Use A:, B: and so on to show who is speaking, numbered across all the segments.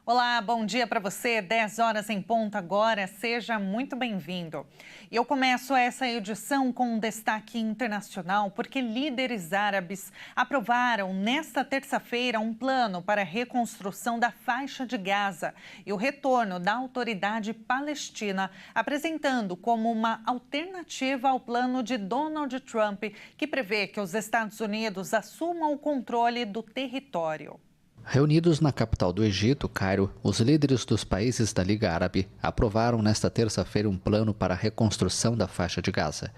A: Olá, bom dia para você. 10 horas em ponto agora. Seja muito bem-vindo. Eu começo essa edição com um destaque internacional porque líderes árabes aprovaram nesta terça-feira um plano para a reconstrução da faixa de Gaza e o retorno da autoridade palestina, apresentando como uma alternativa ao plano de Donald Trump, que prevê que os Estados Unidos assumam o controle do território.
B: Reunidos na capital do Egito, Cairo, os líderes dos países da Liga Árabe aprovaram nesta terça-feira um plano para a reconstrução da faixa de Gaza.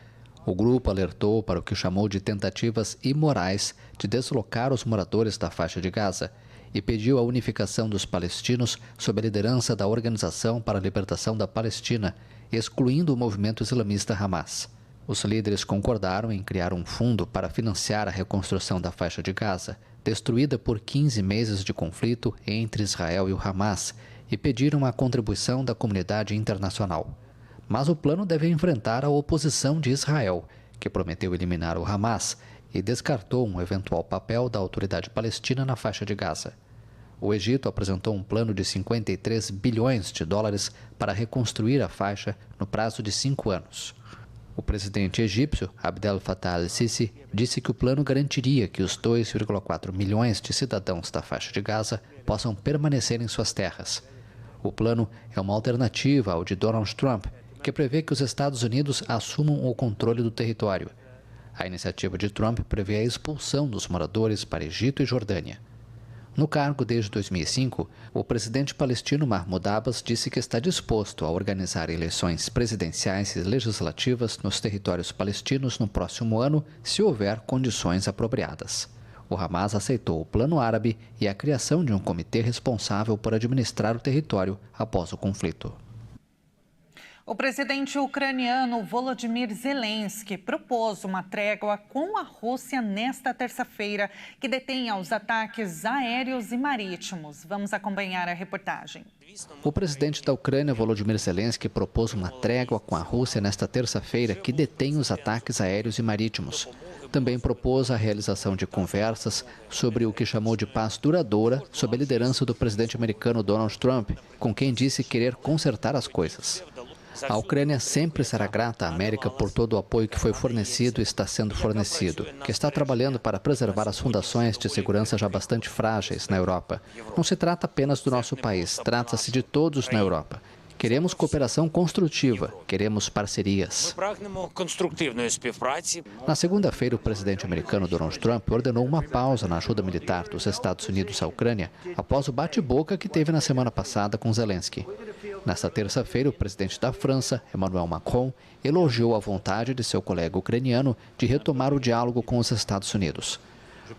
B: O grupo alertou para o que chamou de tentativas imorais de deslocar os moradores da faixa de Gaza e pediu a unificação dos palestinos sob a liderança da Organização para a Libertação da Palestina, excluindo o movimento islamista Hamas. Os líderes concordaram em criar um fundo para financiar a reconstrução da faixa de Gaza, destruída por 15 meses de conflito entre Israel e o Hamas, e pediram a contribuição da comunidade internacional. Mas o plano deve enfrentar a oposição de Israel, que prometeu eliminar o Hamas e descartou um eventual papel da autoridade palestina na faixa de Gaza. O Egito apresentou um plano de 53 bilhões de dólares para reconstruir a faixa no prazo de 5 anos. O presidente egípcio, Abdel Fattah al-Sisi, disse que o plano garantiria que os 2,4 milhões de cidadãos da faixa de Gaza possam permanecer em suas terras. O plano é uma alternativa ao de Donald Trump, que prevê que os Estados Unidos assumam o controle do território. A iniciativa de Trump prevê a expulsão dos moradores para Egito e Jordânia. No cargo desde 2005, o presidente palestino Mahmoud Abbas disse que está disposto a organizar eleições presidenciais e legislativas nos territórios palestinos no próximo ano, se houver condições apropriadas. O Hamas aceitou o plano árabe e a criação de um comitê responsável por administrar o território após o conflito.
A: O presidente ucraniano Volodymyr Zelensky propôs uma trégua com a Rússia nesta terça-feira, que detenha os ataques aéreos e marítimos. Vamos acompanhar a reportagem.
B: O presidente da Ucrânia, Volodymyr Zelensky, propôs uma trégua com a Rússia nesta terça-feira, que detém os ataques aéreos e marítimos. Também propôs a realização de conversas sobre o que chamou de paz duradoura, sob a liderança do presidente americano Donald Trump, com quem disse querer consertar as coisas. A Ucrânia sempre será grata à América por todo o apoio que foi fornecido e está sendo fornecido, que está trabalhando para preservar as fundações de segurança já bastante frágeis na Europa. Não se trata apenas do nosso país, trata-se de todos na Europa. Queremos cooperação construtiva, queremos parcerias. Na segunda-feira, o presidente americano Donald Trump ordenou uma pausa na ajuda militar dos Estados Unidos à Ucrânia após o bate-boca que teve na semana passada com Zelensky. Nesta terça-feira, o presidente da França, Emmanuel Macron, elogiou a vontade de seu colega ucraniano de retomar o diálogo com os Estados Unidos.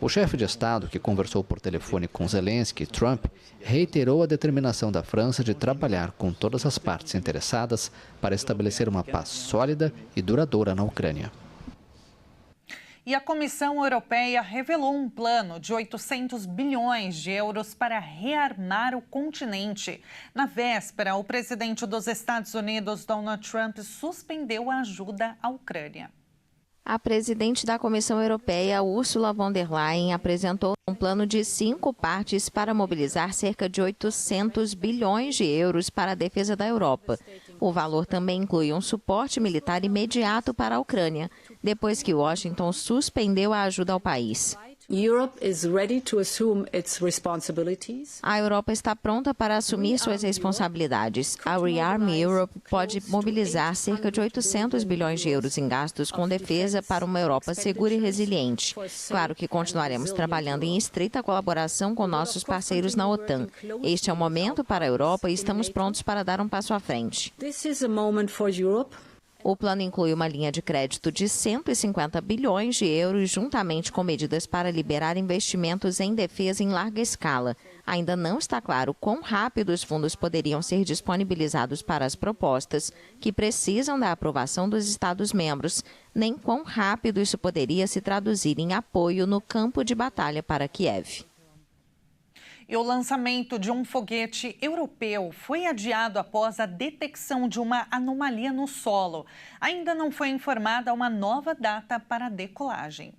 B: O chefe de Estado, que conversou por telefone com Zelensky e Trump, reiterou a determinação da França de trabalhar com todas as partes interessadas para estabelecer uma paz sólida e duradoura na Ucrânia.
A: E a Comissão Europeia revelou um plano de 800 bilhões de euros para rearmar o continente. Na véspera, o presidente dos Estados Unidos, Donald Trump, suspendeu a ajuda à Ucrânia.
C: A presidente da Comissão Europeia, Ursula von der Leyen, apresentou um plano de 5 partes para mobilizar cerca de 800 bilhões de euros para a defesa da Europa. O valor também inclui um suporte militar imediato para a Ucrânia, depois que Washington suspendeu a ajuda ao país. A Europa está pronta para assumir suas responsabilidades. A Rearm Europe pode mobilizar cerca de 800 bilhões de euros em gastos com defesa para uma Europa segura e resiliente. Claro que continuaremos trabalhando em estreita colaboração com nossos parceiros na OTAN. Este é o momento para a Europa e estamos prontos para dar um passo à frente. O plano inclui uma linha de crédito de 150 bilhões de euros, juntamente com medidas para liberar investimentos em defesa em larga escala. Ainda não está claro quão rápido os fundos poderiam ser disponibilizados para as propostas, que precisam da aprovação dos Estados-membros, nem quão rápido isso poderia se traduzir em apoio no campo de batalha para Kiev.
A: E o lançamento de um foguete europeu foi adiado após a detecção de uma anomalia no solo. Ainda não foi informada uma nova data para a decolagem.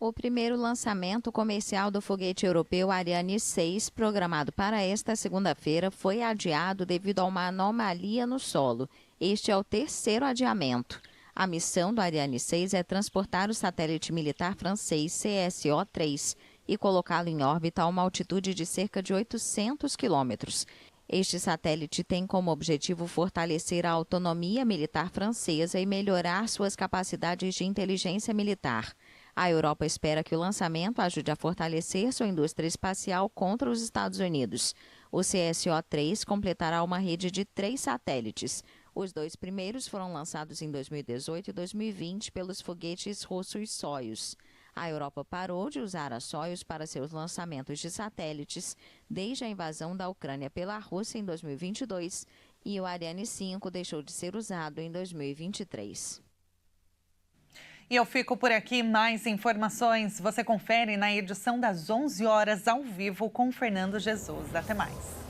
C: O primeiro lançamento comercial do foguete europeu Ariane 6, programado para esta segunda-feira, foi adiado devido a uma anomalia no solo. Este é o terceiro adiamento. A missão do Ariane 6 é transportar o satélite militar francês CSO-3 e colocá-lo em órbita a uma altitude de cerca de 800 quilômetros. Este satélite tem como objetivo fortalecer a autonomia militar francesa e melhorar suas capacidades de inteligência militar. A Europa espera que o lançamento ajude a fortalecer sua indústria espacial contra os Estados Unidos. O CSO-3 completará uma rede de 3 satélites. Os 2 primeiros foram lançados em 2018 e 2020 pelos foguetes russos Soyuz. A Europa parou de usar a Soyuz para seus lançamentos de satélites desde a invasão da Ucrânia pela Rússia em 2022 e o Ariane 5 deixou de ser usado em 2023.
A: E eu fico por aqui. Mais informações você confere na edição das 11 horas ao vivo com Fernando Jesus. Até mais.